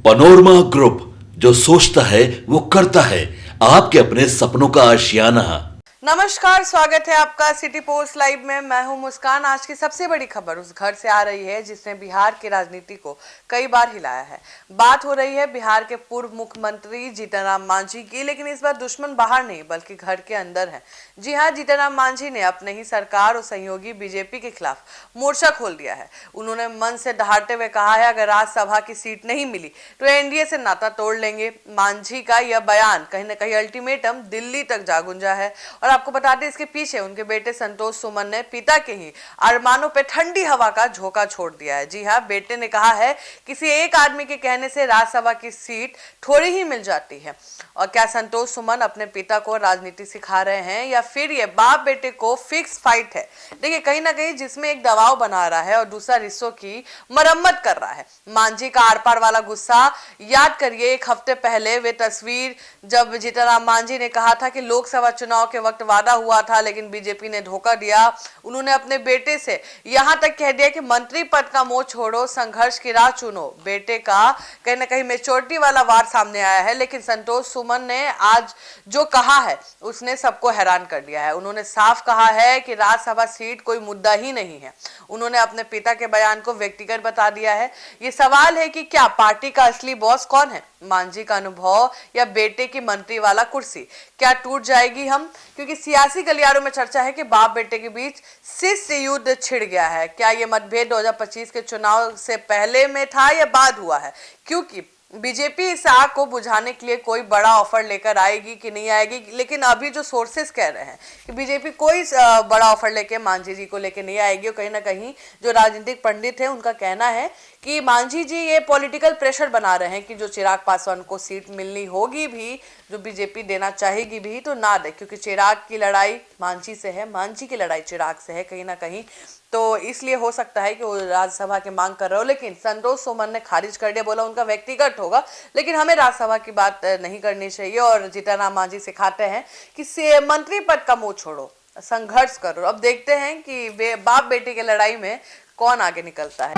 Panorama group, जो सोचता है वो करता है। आपके अपने सपनों का आशियाना। नमस्कार, स्वागत है आपका सिटी पोस्ट लाइव में। मैं हूं मुस्कान। आज की सबसे बड़ी खबर उस घर से आ रही है जिसने बिहार की राजनीति को कई बार हिलाया है। बात हो रही है बिहार के पूर्व मुख्यमंत्री जीतन राम मांझी की, लेकिन इस बार दुश्मन बाहर नहीं बल्कि घर के अंदर है। जी हां, जीतन राम मांझी ने अपने ही सरकार और सहयोगी बीजेपी के खिलाफ मोर्चा खोल दिया है। उन्होंने मन से दहाड़ते हुए कहा है, अगर राज्यसभा की सीट नहीं मिली तो एनडीए से नाता तोड़ लेंगे। मांझी का यह बयान कहीं ना कहीं अल्टीमेटम दिल्ली तक जा गुंजा है। और आपको बता दें, इसके पीछे उनके बेटे संतोष सुमन ने पिता के ही अरमानों पे ठंडी हवा का झोंका छोड़ दिया है। जी हां, बेटे ने कहा है, किसी एक आदमी के कहने से राज्यसभा की सीट थोड़ी ही मिल जाती है। और क्या संतोष सुमन अपने पिता को राजनीति सिखा रहे हैं या फिर ये बाप बेटे को फिक्स फाइट है? देखिए, कहीं ना कहीं जिसमें एक दबाव बना रहा है और दूसरा रिश्तों की मरम्मत कर रहा है। मांझी का आर पार वाला गुस्सा याद करिए। एक हफ्ते पहले वे तस्वीर, जब जीतन राम मांझी ने कहा था कि लोकसभा चुनाव के वक्त वादा हुआ था लेकिन बीजेपी ने धोखा दिया। उन्होंने अपने बेटे से यहां तक कह दिया कि मंत्री पद का मोह छोड़ो, संघर्ष की राह चुनो। बेटे का कहीं ना कहीं मेच्योरिटी वाला वार सामने आया है। लेकिन संतोष सुमन ने आज जो कहा है उसने सबको हैरान कर दिया है। उन्होंने साफ कहा है कि राज्यसभा सीट कोई मुद्दा ही नहीं है। उन्होंने अपने पिता के बयान को व्यक्तिगत बता दिया है। ये सवाल है कि क्या पार्टी का असली बॉस कौन है, मांझी का अनुभव या बेटे की मंत्री वाला कुर्सी? क्या टूट जाएगी हम? क्योंकि सियासी गलियारों में चर्चा है कि बाप बेटे के बीच शिष्य युद्ध छिड़ गया है। क्या ये मतभेद 2025 के चुनाव से पहले में था या बाद हुआ है? क्योंकि बीजेपी इस आग को बुझाने के लिए कोई बड़ा ऑफर लेकर आएगी कि नहीं आएगी, लेकिन अभी जो सोर्सेस कह रहे हैं कि बीजेपी कोई बड़ा ऑफर लेके मांझी जी को लेके नहीं आएगी। और कहीं ना कहीं जो राजनीतिक पंडित है उनका कहना है कि मांझी जी ये पॉलिटिकल प्रेशर बना रहे हैं कि जो चिराग पासवान को सीट मिलनी होगी भी, जो बीजेपी देना चाहेगी भी, तो ना दे। क्योंकि चिराग की लड़ाई मांझी से है, मांझी की लड़ाई चिराग से है कहीं ना कहीं। तो इसलिए हो सकता है कि वो राज्यसभा की मांग कर रहे हो। लेकिन संतोष सुमन ने खारिज कर दिया, बोला उनका व्यक्तिगत होगा, लेकिन हमें राज्यसभा की बात नहीं करनी चाहिए। और जीतन राम मांझी सिखाते हैं कि मंत्री पद का मुंह छोड़ो, संघर्ष करो। अब देखते हैं कि बाप बेटे की लड़ाई में कौन आगे निकलता है।